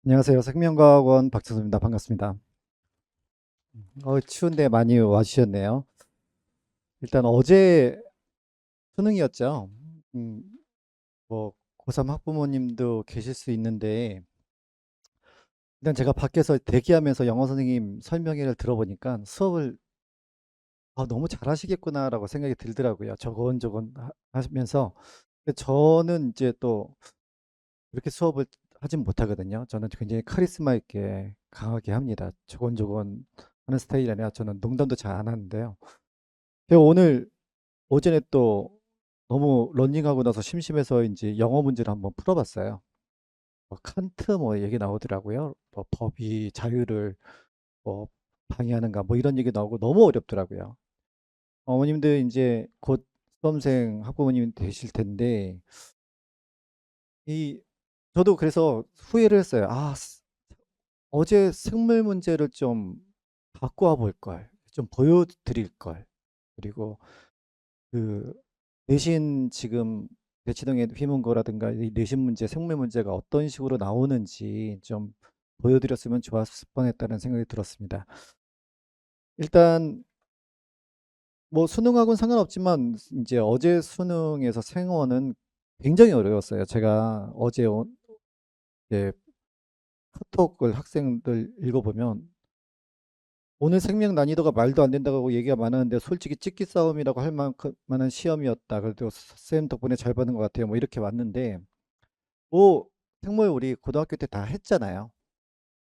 안녕하세요. 생명과학원 박찬수입니다. 반갑습니다. 추운데 많이 와주셨네요. 일단 어제 수능이었죠. 음, 뭐 고3 학부모님도 계실 수 있는데 일단 제가 밖에서 대기하면서 영어 선생님 설명회를 들어보니까 수업을 너무 잘하시겠구나라고 생각이 들더라고요. 저건저건 하시면서 근데 저는 이제 또 그렇게 수업을 하진 못하거든요. 저는 굉장히 카리스마 있게 강하게 합니다. 저건저건 하는 스타일이 아니라 저는 농담도 잘 안 하는데요. 제가 오늘 오전에 또 너무 런닝하고 나서 심심해서 이제 영어 문제를 한번 풀어봤어요. 뭐 칸트 뭐 얘기 나오더라고요. 뭐 법이 자유를 뭐 방해하는가 뭐 이런 얘기 나오고 너무 어렵더라고요. 어머님들 이제 곧 수험생 학부모님 되실 텐데 이 저도 그래서 후회를 했어요. 어제 생물 문제를 좀 갖고 와 볼 걸. 좀 보여드릴 걸. 그리고 그 내신 지금 대치동의 휘문고라든가 이 내신 문제, 생물 문제가 어떤 식으로 나오는지 좀 보여드렸으면 좋았을 뻔했다는 생각이 들었습니다. 일단 뭐 수능하고는 상관없지만 이제 어제 수능에서 생원은 굉장히 어려웠어요. 제가 어제 예, 카톡을 학생들 읽어보면 오늘 생명 난이도가 말도 안 된다고 얘기가 많았는데 솔직히 찍기 싸움이라고 할 만한 시험이었다. 그래도 쌤 덕분에 잘 받은 것 같아요. 뭐 이렇게 왔는데 뭐 생물 우리 고등학교 때 다 했잖아요.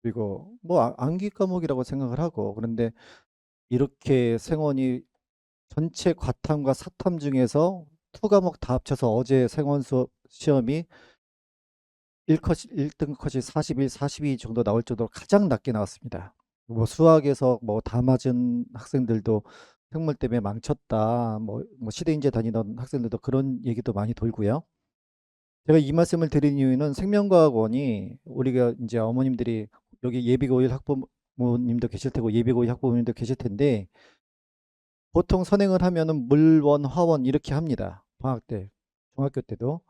그리고 뭐 암기 과목이라고 생각을 하고 그런데 이렇게 생원이 전체 과탐과 사탐 중에서 투 과목 다 합쳐서 어제 생원 수업 시험이 1컷 1등 컷이 41, 42 정도 나올 정도로 가장 낮게 나왔습니다. 뭐 수학에서 뭐 다 맞은 학생들도 생물 때문에 망쳤다. 뭐 시대인재 다니던 학생들도 그런 얘기도 많이 돌고요. 제가 이 말씀을 드린 이유는 생명과학원이 우리가 이제 어머님들이 여기 예비고1 학부모님도 계실 테고 예비고2 학부모님도 계실 텐데 보통 선행을 하면은 물원, 화원 이렇게 합니다. 방학 때, 중학교 때도.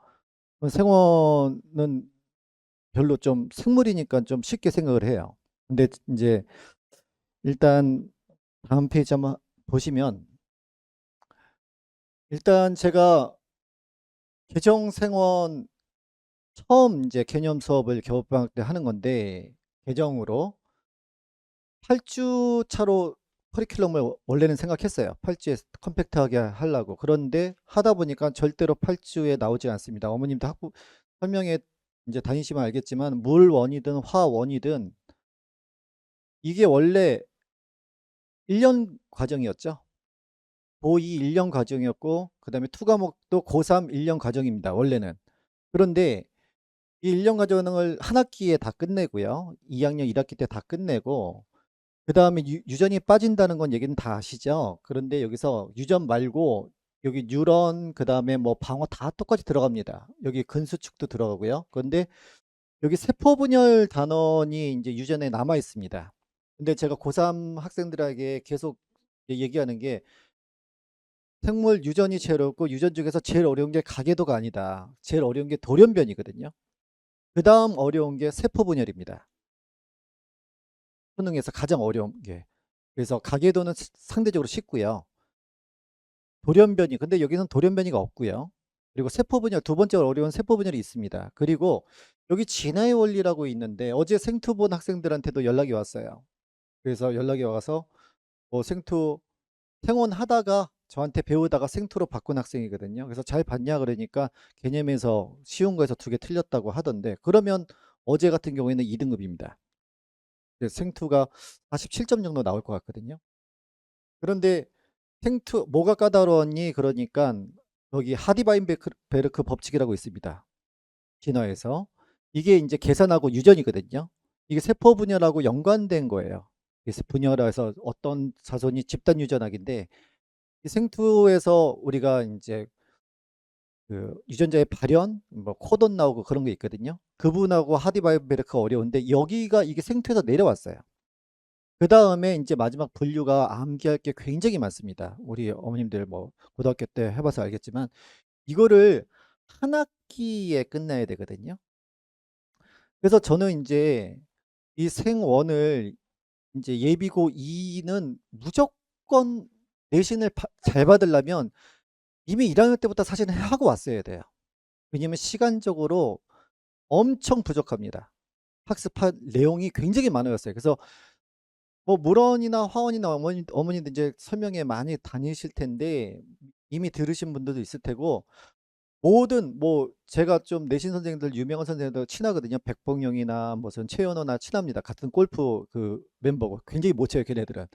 생원은 별로 좀 생물이니까 좀 쉽게 생각을 해요. 근데 이제 일단 다음 페이지 한번 보시면 일단 제가 개정생원 처음 이제 개념 수업을 겨울방학 때 하는 건데 개정으로 8주 차로 커리큘럼을 원래는 생각했어요. 8주에 컴팩트하게 하려고. 그런데 하다 보니까 절대로 8주에 나오지 않습니다. 어머님도 설명회 이제 다니시면 알겠지만 물원이든 화원이든 이게 원래 1년 과정이었죠. 고2 1년 과정이었고 그다음에 투 과목도 고3 1년 과정입니다. 원래는. 그런데 이 1년 과정을 한 학기에 다 끝내고요. 2학년 1학기 때 다 끝내고 그다음에 유전이 빠진다는 건 얘기는 다 아시죠? 그런데 여기서 유전 말고 여기 뉴런 그다음에 뭐 방어 다 똑같이 들어갑니다. 여기 근수축도 들어가고요. 그런데 여기 세포 분열 단원이 이제 유전에 남아 있습니다. 근데 제가 고3 학생들에게 계속 얘기하는 게 생물 유전이 제일 어렵고 유전 중에서 제일 어려운 게 가계도가 아니다. 제일 어려운 게 돌연변이거든요. 그다음 어려운 게 세포 분열입니다. 수능에서 가장 어려운 게. 그래서 가계도는 상대적으로 쉽고요. 돌연변이 근데 여기는 돌연변이가 없고요. 그리고 세포 분열 두 번째 어려운 세포 분열이 있습니다. 그리고 여기 진화의 원리라고 있는데 어제 생투 본 학생들한테도 연락이 왔어요. 그래서 연락이 와서 뭐 생원하다가 저한테 배우다가 생투로 바꾼 학생이거든요. 그래서 잘 봤냐 그러니까 개념에서 쉬운 거에서 두 개 틀렸다고 하던데 그러면 어제 같은 경우에는 2등급입니다. 생투가 47점 정도 나올 것 같거든요. 그런데 생투 뭐가 까다로웠니? 그러니까 여기 하디바인베르크 법칙이라고 있습니다. 진화에서 이게 이제 계산하고 유전이거든요. 이게 세포 분열하고 연관된 거예요. 그래서 분열해서 어떤 자손이 집단 유전학인데 이 생투에서 우리가 이제 그 유전자의 발현, 뭐 코돈 나오고 그런 게 있거든요. 그분하고 하디바이베르크가 어려운데 여기가 이게 생투에서 내려왔어요. 그 다음에 이제 마지막 분류가 암기할 게 굉장히 많습니다. 우리 어머님들 뭐 고등학교 때 해봐서 알겠지만 이거를 한 학기에 끝내야 되거든요. 그래서 저는 이제 이 생원을 이제 예비고 2는 무조건 내신을 잘 받으려면 이미 1 학년 때부터 사실은 하고 왔어야 돼요. 왜냐면 시간적으로 엄청 부족합니다. 학습할 내용이 굉장히 많아졌어요. 그래서 뭐 물원이나 화원이나 어머니도 인제 설명회 많이 다니실 텐데 이미 들으신 분들도 있을 테고, 모든 뭐 제가 좀 내신 선생님들 유명한 선생님들 친하거든요. 백봉영이나 무슨 최연호나 친합니다. 같은 골프 그 멤버고 굉장히 못 쳐요 걔네들은.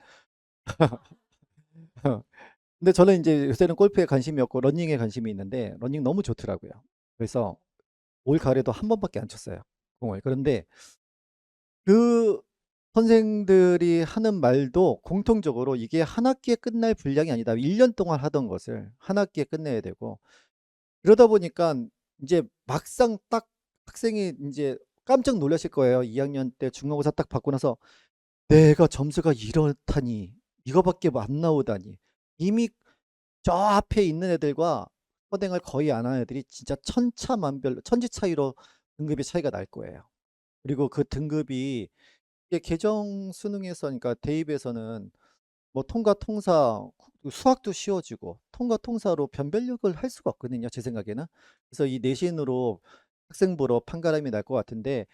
근데 저는 인제 요새는 골프에 관심이 없고 러닝에 관심이 있는데 러닝 너무 좋더라고요. 그래서 올 가을에도 한 번밖에 안 쳤어요, 공을. 그런데 그 선생들이 하는 말도 공통적으로 이게 한 학기에 끝날 분량이 아니다. 1년 동안 하던 것을 한 학기에 끝내야 되고, 그러다 보니깐 인제 막상 딱 학생이 인제 깜짝 놀라실 거예요. 2 학년 때 중간고사 딱 받고 나서 '내가 점수가 이렇다니. 이거밖에 뭐 안 나오다니.' 이미 저 앞에 있는 애들과 선행을 거의 안 하는 애들이 진짜 천차만별로 천지 차이로 등급의 차이가 날 거예요. 그리고 그 등급이 이게 개정 수능에서, 그러니까 대입에서는 뭐 통과, 통사, 수학도 쉬워지고 통과, 통사로 변별력을 할 수가 없거든요, 제 생각에는. 그래서 이 내신으로 학생 보러 판가름이 날 것 같은데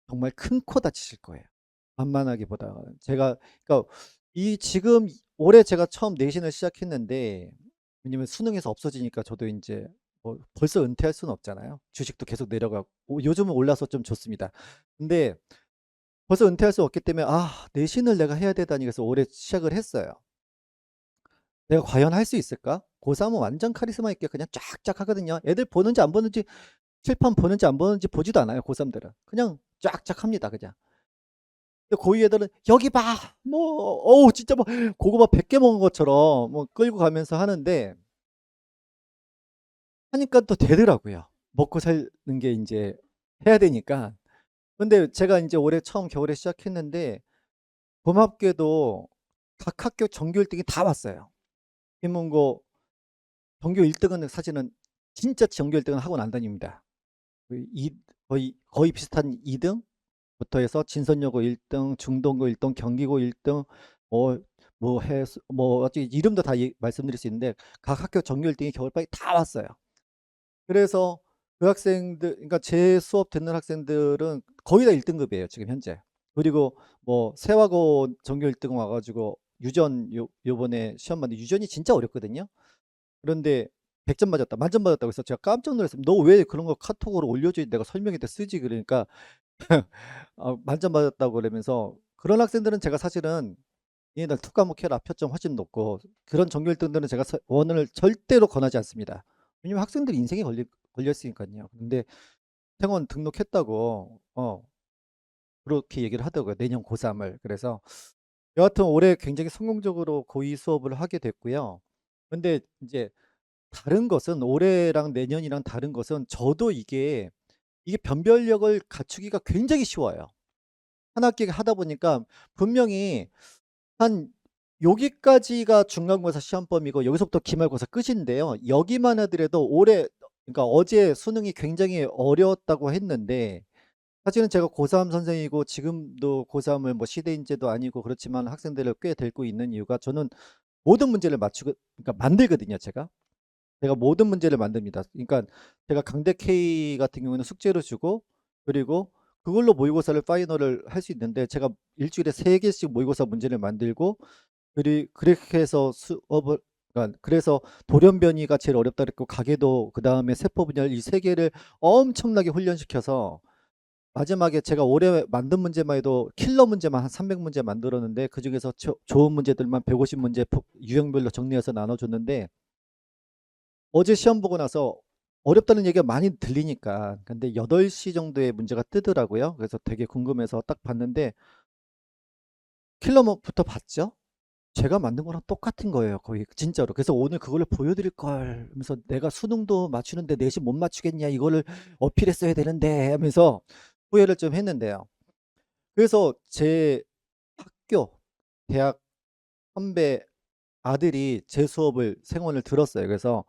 정말 큰 코 다치실 거예요, 만만하기보다는. 제가 그러니까 이 지금 올해 제가 처음 내신을 시작했는데, 왜냐면 수능에서 없어지니까 저도 인제 뭐 벌써 은퇴할 수는 없잖아요. 주식도 계속 내려가고 요즘은 올라서 좀 좋습니다. 근데 벌써 은퇴할 수 없기 때문에 '아 내신을 내가 해야 되다니.' 그래서 올해 시작을 했어요. '내가 과연 할 수 있을까?' 고3은 완전 카리스마 있게 그냥 쫙쫙 하거든요. 애들 보는지 안 보는지, 칠판 보는지 안 보는지 보지도 않아요, 고3들은. 그냥 쫙쫙 합니다 그냥. 근데 고2 애들은 "여기 봐." 뭐 어우 진짜 뭐 고구마 100개 먹은 것처럼 뭐 끌고 가면서 하는데 하니까 또 되더라고요. 먹고 사는 게 인제 해야 되니까. 근데 제가 인제 올해 처음 겨울에 시작했는데 고맙게도 각 학교 전교 1 등이 다 왔어요. 인문고 전교 1 등은 사실은 진짜 전교 1 등은 학원 안 다닙니다. 거의 거의 비슷한 2 등부터 해서 진선여고 1 등, 중동고 1 등, 경기고 1 등, 뭐 해수 뭐 어찌 이름도 다 말씀드릴 수 있는데 각 학교 전교 1 등이 겨울방에 다 왔어요. 그래서 그 학생들, 그러니까 제 수업 듣는 학생들은 거의 다 1 등급이에요 지금 현재. 그리고 뭐 세화고 전교 1등 와 가지고 유전 요번에 시험 봤는데 유전이 진짜 어렵거든요. 그런데 100점 맞았다, 만점 맞았다고 해서 제가 깜짝 놀랐어요. "너 왜 그런 거 카톡으로 올려줘야지 내가 설명회 때 쓰지." 그러니까 만점 맞았다고 그러면서, 그런 학생들은 제가 사실은 "얘네들 특 과목 해라. 표점 훨씬 높고." 그런 전교 1 등들은 제가 원을 절대로 권하지 않습니다. 왜냐면 학생들이 인생에 걸려 있으니깐요. 근데 생원 등록했다고 그렇게 얘기를 하더라고요, 내년 고3을. 그래서 여하튼 올해 굉장히 성공적으로 고2 수업을 하게 됐고요. 근데 인제 다른 것은, 올해랑 내년이랑 다른 것은 저도 이게 변별력을 갖추기가 굉장히 쉬워요. 한 학기 하다 보니까 분명히 한 여기까지가 중간고사 시험범위고 여기서부터 기말고사 끝인데요. 여기만 하더라도 올해, 그러니까 어제 수능이 굉장히 어려웠다고 했는데, 사실은 제가 고3 선생이고 지금도 고3을 뭐 시대인재도 아니고 그렇지만 학생들을 꽤 데리고 있는 이유가, 저는 모든 문제를 맞추고, 그러니까 만들거든요 제가. 제가 모든 문제를 만듭니다. 그러니까 제가 강대 K 같은 경우에는 숙제로 주고, 그리고 그걸로 모의고사를 파이널을 할 수 있는데 제가 일 주일에 3 개씩 모의고사 문제를 만들고, 그렇게 해서 수업을, 그러니까 그래서 돌연변이가 제일 어렵다 그랬고 가계도 그다음에 세포 분열 이 3 개를 엄청나게 훈련시켜서 마지막에 제가 올해 만든 문제만 해도 킬러 문제만 한 300 문제 만들었는데, 그중에서 좋은 문제들만 150 문제 유형별로 정리해서 나눠 줬는데, 어제 시험 보고 나서 어렵다는 얘기가 많이 들리니까, 근데 8시 정도에 문제가 뜨더라고요. 그래서 되게 궁금해서 딱 봤는데 킬러부터 봤죠. 제가 만든 거랑 똑같은 거예요 거의 진짜로. 그래서 오늘 그거를 보여드릴 걸 하면서 '내가 수능도 맞추는데 내신 못 맞추겠냐. 이거를 어필했어야 되는데.' 하면서 후회를 좀 했는데요. 그래서 제 학교 대학 선배 아들이 제 수업을 생원을 들었어요. 그래서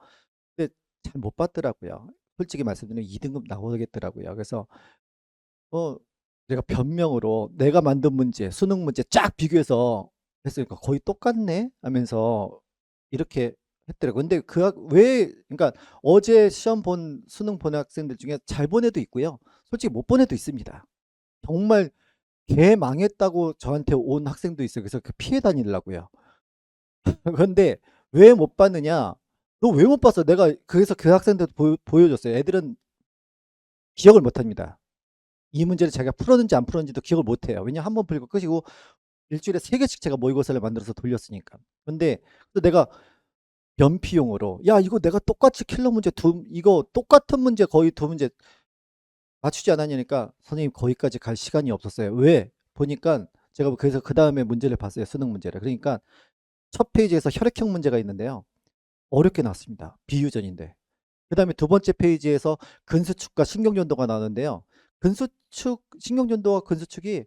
근데 잘 못 받더라고요. 솔직히 말씀드리면 2 등급 나오겠더라고요. 그래서 어 내가 변명으로 내가 만든 문제, 수능 문제 쫙 비교해서 했으니까 "거의 똑같네." 하면서 이렇게 했더라고요. 근데 그 왜 그러니까 어제 시험 본 수능 본 학생들 중에 잘 본 애도 있고요. 솔직히 못 본 애도 있습니다. 정말 개망했다고 저한테 온 학생도 있어요. 그래서 그 피해 다니려고요. 그런데 왜 못 봤느냐? "너 왜 못 봤어?" 내가 그래서 그 학생들한테 보여줬어요. 애들은 기억을 못 합니다. 이 문제를 자기가 풀었는지 안 풀었는지도 기억을 못 해요. 왜냐하면 한 번 풀고 끝이고 일 주일에 3 개씩 제가 모의고사를 만들어서 돌렸으니까. 근데 또 내가 면피용으로 "야 이거 내가 똑같이 킬러 문제 이거 똑같은 문제 거의 2 문제 맞추지 않았냐."니까 선생님 거기까지 갈 시간이 없었어요. 왜? 보니깐 제가 그래서 그다음에 문제를 봤어요, 수능 문제를. 그러니까 첫 페이지에서 혈액형 문제가 있는데요. 어렵게 나왔습니다, 비유전인데. 그다음에 두 번째 페이지에서 근수축과 신경전도가 나오는데요. 근수축 신경전도와 근수축이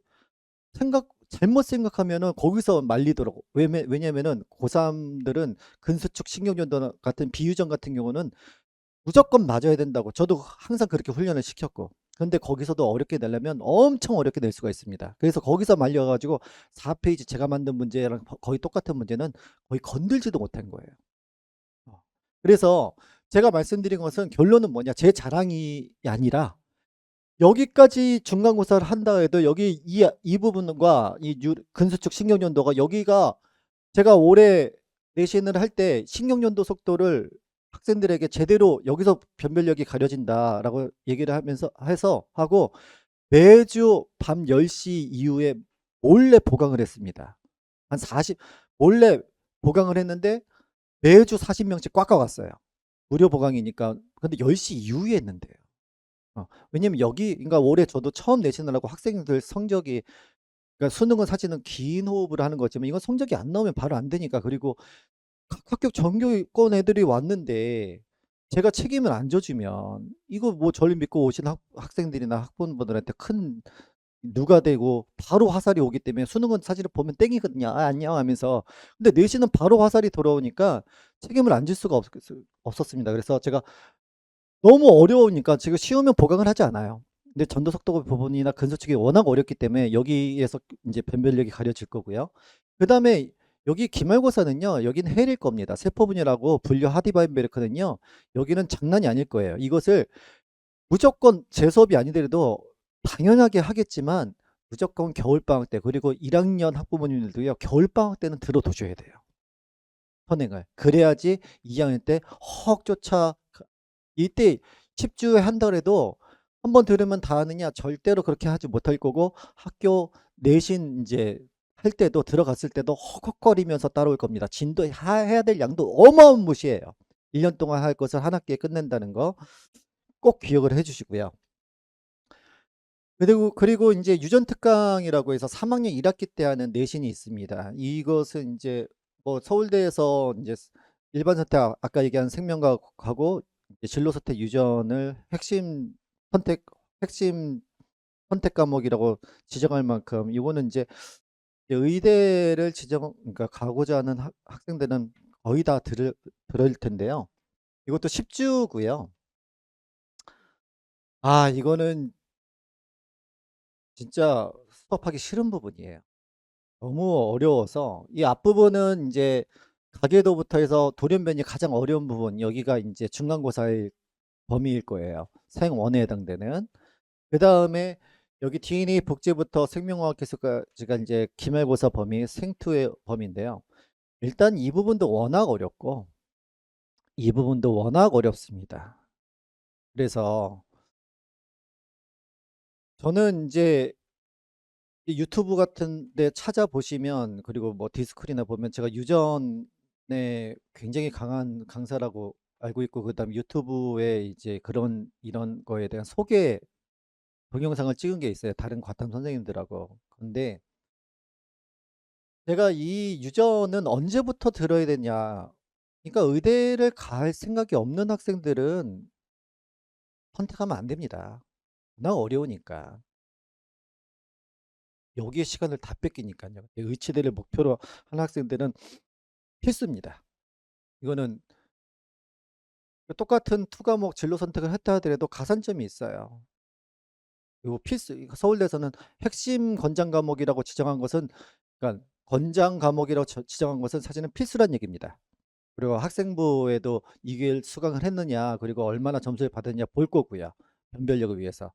잘못 생각하면은 거기서 말리더라고. 왜냐면은 고3들은 근수축 신경전도 같은 비유전 같은 경우는 무조건 맞아야 된다고 저도 항상 그렇게 훈련을 시켰고. 그런데 거기서도 어렵게 내려면 엄청 어렵게 낼 수가 있습니다. 그래서 거기서 말려 가지고 4 페이지 제가 만든 문제랑 거의 똑같은 문제는 거의 건들지도 못한 거예요. 어. 그래서 제가 말씀드린 것은 결론은 뭐냐, 제 자랑이 아니라 여기까지 중간고사를 한다 해도 여기 이 부분과 이 근수축 신경전도가 여기가 제가 올해 내신을 할 때 신경전도 속도를 학생들에게 제대로 "여기서 변별력이 가려진다."라고 얘기를 하면서 해서 하고 매주 밤 10시 이후에 몰래 보강을 했습니다. 한 40 몰래 보강을 했는데 매주 40 명씩 꽉꽉 왔어요. 무료 보강이니까. 근데 10시 이후에 했는데요. 왜냐면 여기 그러니까 올해 저도 처음 내신을 하고 학생들 성적이 그러니까 수능은 사실은 긴 호흡을 하는 거지만 이건 성적이 안 나오면 바로 안 되니까. 그리고 각 학교 전교권 애들이 왔는데 제가 책임을 안 져주면 이거 뭐 저를 믿고 오신 학생들이나 학부모분들한테 큰 누가 되고 바로 화살이 오기 때문에 수능은 사실은 보면 땡이거든요. "아 안녕." 하면서. 근데 내신은 바로 화살이 돌아오니까 책임을 안 질 수가 없었습니다. 그래서 제가 너무 어려우니까 지금 쉬우면 보강을 하지 않아요. 근데 전도 속도 부분이나 근수축이 워낙 어렵기 때문에 여기에서 인제 변별력이 가려질 거고요. 그다음에 여기 기말고사는요. 여기는 해릴 겁니다. 세포분열하고 분류 하디바인베르크는요. 여기는 장난이 아닐 거예요. 이것을 무조건 제 수업이 아니더라도 당연하게 하겠지만 무조건 겨울방학 때 그리고 1 학년 학부모님들도요. 겨울방학 때는 들어 두셔야 돼요, 선행을. 그래야지 2 학년 때 헉 쫓아 이때 10 주에 한다 그래도 한 번 들으면 다 아느냐 절대로 그렇게 하지 못할 거고 학교 내신 인제 할 때도 들어갔을 때도 헉헉거리면서 따라올 겁니다. 진도 해야 될 양도 어마무시해요. 1년 동안 할 것을 한 학기에 끝낸다는 거 꼭 기억을 해 주시고요. 그리고 인제 유전특강이라고 해서 3 학년 1 학기 때 하는 내신이 있습니다. 이것은 인제 뭐 서울대에서 인제 일반 선택 아까 얘기한 생명과학하고 이제 진로 선택 유전을 선택 핵심 선택 과목이라고 지정할 만큼 이거는 인제 의대를 그러니까 가고자 하는 학생들은 거의 다 들을 텐데요. 이것도 10 주고요. 이거는 진짜 수업하기 싫은 부분이에요. 너무 어려워서 이 앞부분은 인제 가계도부터 해서 돌연변이 가장 어려운 부분 여기가 인제 중간고사의 범위일 거예요, 생 1에 해당되는. 그다음에 여기 DNA 복제부터 생명화학 기술까지가 인제 기말고사 범위 생 2의 범위인데요. 일단 이 부분도 워낙 어렵고 이 부분도 워낙 어렵습니다. 그래서 저는 인제 이 유튜브 같은 데 찾아보시면 그리고 뭐 디스코리나 보면 제가 유전에 굉장히 강한 강사라고 알고 있고 그다음에 유튜브에 이제 이런 거에 대한 소개 동영상을 찍은 게 있어요, 다른 과탐 선생님들하고. 근데 제가 이 유전은 언제부터 들어야 되냐. 그러니까 의대를 갈 생각이 없는 학생들은 선택하면 안 됩니다. 워낙 어려우니까. 여기에 시간을 다 뺏기니깐요. 의치대를 목표로 하는 학생들은 필수입니다. 이거는 똑같은 2 과목 진로 선택을 했다 하더라도 가산점이 있어요. 그리고 필수 서울대에서는 핵심 권장 과목이라고 지정한 것은, 그러니까 권장 과목이라고 지정한 것은 사실은 필수란 얘기입니다. 그리고 학생부에도 이걸 수강을 했느냐, 그리고 얼마나 점수를 받았느냐 볼 거고요. 변별력을 위해서.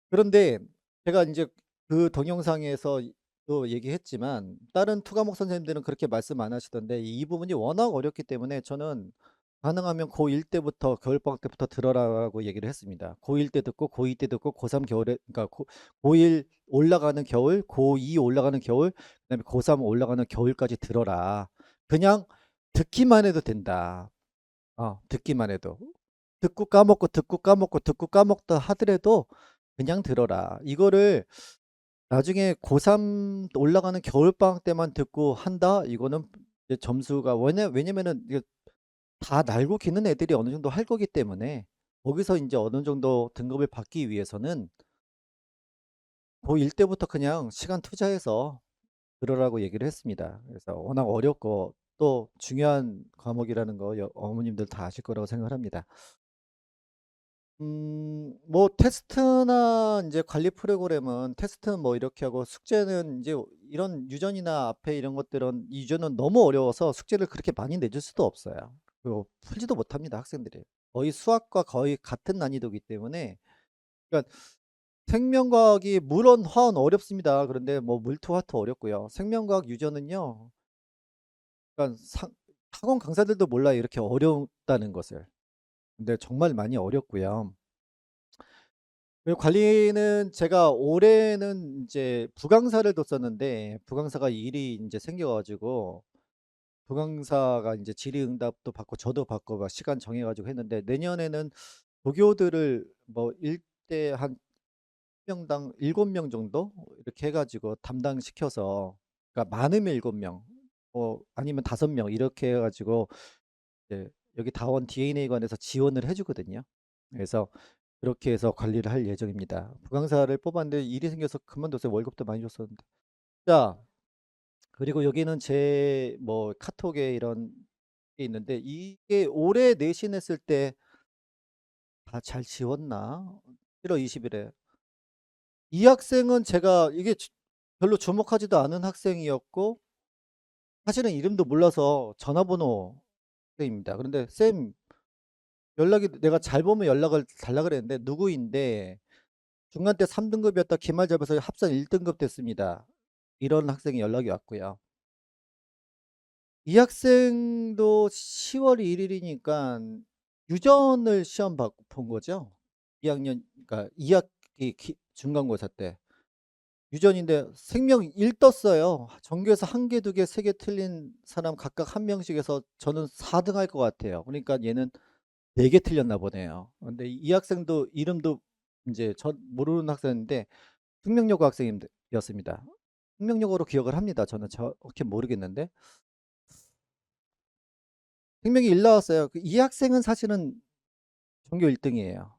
그런데 제가 이제 그 동영상에서 또 얘기했지만 다른 투과목 선생님들은 그렇게 말씀 안 하시던데 이 부분이 워낙 어렵기 때문에 저는 가능하면 고1 때부터 겨울방학 때부터 들어라고 얘기를 했습니다. 고1 때 듣고 고2 때 듣고 고3 겨울에, 그러니까 고1 올라가는 겨울, 고2 올라가는 겨울, 그다음에 고3 올라가는 겨울까지 들어라. 그냥 듣기만 해도 된다. 듣기만 해도. 듣고 까먹고 듣고 까먹고 듣고 까먹다 하더라도 그냥 들어라. 이거를 나중에 고3 올라가는 겨울방학 때만 듣고 한다? 이거는 이제 점수가, 왜냐면은 이게 다 날고 기는 애들이 어느 정도 할 거기 때문에 거기서 이제 어느 정도 등급을 받기 위해서는 고1 때부터 그냥 시간 투자해서 들으라고 얘기를 했습니다. 그래서 워낙 어렵고 또 중요한 과목이라는 거 어머님들 다 아실 거라고 생각을 합니다. 뭐 테스트나 이제 관리 프로그램은 테스트는 뭐 이렇게 하고 숙제는 이제 이런 유전이나 앞에 이런 것들은 이 유전은 너무 어려워서 숙제를 그렇게 많이 내줄 수도 없어요. 그리고 풀지도 못합니다, 학생들이. 거의 수학과 거의 같은 난이도이기 때문에. 그러니까 생명과학이 물론 화원 어렵습니다. 그런데 뭐 물토화토 어렵고요. 생명과학 유전은요. 그러니까 학원 강사들도 몰라요, 이렇게 어렵다는 것을. 근데 정말 많이 어렵고요. 그리고 관리는 제가 올해는 이제 부강사를 뒀었는데 부강사가 일이 이제 생겨가지고 부강사가 이제 질의응답도 받고 저도 받고 막 시간 정해가지고 했는데 내년에는 조교들을 뭐 1대 한 명당 7명 정도 이렇게 해가지고 담당시켜서, 그러니까 많으면 7명, 아니면 5명 이렇게 해가지고 이제 여기 다원 DNA관에서 지원을 해주거든요. 그래서 그렇게 해서 관리를 할 예정입니다. 부강사를 뽑았는데 일이 생겨서 그만뒀어요. 월급도 많이 줬었는데. 자, 그리고 여기는 제 뭐 카톡에 이런 게 있는데 이게 올해 내신했을 때 다 잘 지웠나? 1월 20일에. 이 학생은 제가 이게 별로 주목하지도 않은 학생이었고 사실은 이름도 몰라서 전화번호 입니다. 그런데 쌤 연락이, 내가 잘 보면 연락을 달라 그랬는데 누구인데 중간 때 3등급이었다 기말 잡아서 합산 1등급 됐습니다. 이런 학생이 연락이 왔고요. 이 학생도 10월 1일이니까 유전을 시험 본 거죠. 2학년, 그러니까 2학기 중간고사 때. 유전인데 생명 1 떴어요. 전교에서 1개, 2개, 3개 틀린 사람 각각 한 명씩 해서 저는 4등 할 것 같아요. 그러니까 얘는 4개 틀렸나 보네요. 근데 이 학생도 이름도 이제 전 모르는 학생인데 생명여고 학생이었습니다. 생명여고로 기억을 합니다. 저는 정확히 모르겠는데 생명이 1 나왔어요. 이 학생은 사실은 전교 1등이에요.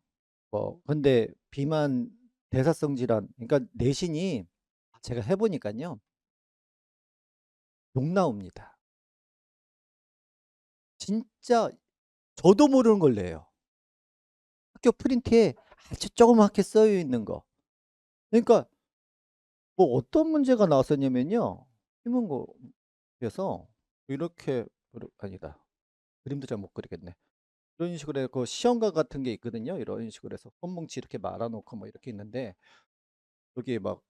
뭐 근데 비만 대사성 질환, 그러니까 내신이 제가 해보니까요 욕 나옵니다. 진짜 저도 모르는 걸 내요. 학교 프린트에 아주 조그맣게 써여 있는 거. 그러니까 뭐 어떤 문제가 나왔었냐면요. 신문고에서 이렇게, 아니다. 그림도 잘 못 그리겠네. 이런 식으로 해서 시험관 같은 게 있거든요. 이런 식으로 해서 홈뭉치 이렇게 말아놓고 뭐 이렇게 있는데 여기에 막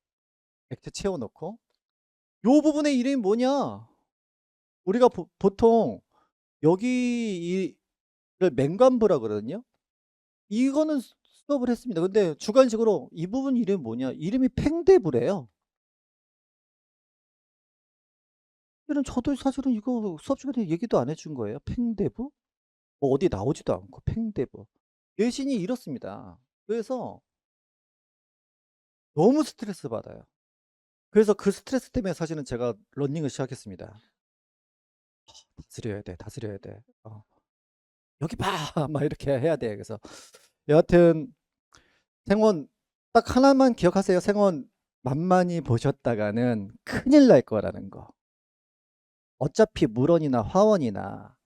액체 채워놓고 요 부분의 이름이 뭐냐? 우리가 보통 여기를 맹관부라 그러거든요. 이거는 수업을 했습니다. 근데 주관식으로 이 부분 이름이 뭐냐? 이름이 팽대부래요. 저도 사실은 이거 수업 시간에 얘기도 안 해준 거예요. 팽대부? 뭐 어디 나오지도 않고 팽대부. 내신이 이렇습니다. 그래서 너무 스트레스 받아요. 그래서 그 스트레스 때문에 사실은 제가 러닝을 시작했습니다. 다스려야 돼, 다스려야 돼. 여기 봐! 막 이렇게 해야 돼. 그래서 여하튼 생원 딱 하나만 기억하세요. 생원 만만히 보셨다가는 큰일 날 거라는 거. 어차피 물원이나 화원이나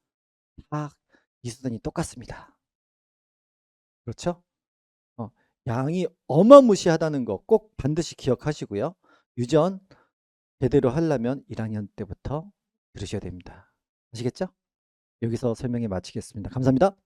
다 이 수단이 똑같습니다. 그렇죠? 어, 양이 어마무시하다는 거 꼭 반드시 기억하시고요. 유전 제대로 하려면 1학년 때부터 들으셔야 됩니다. 아시겠죠? 여기서 설명을 마치겠습니다. 감사합니다.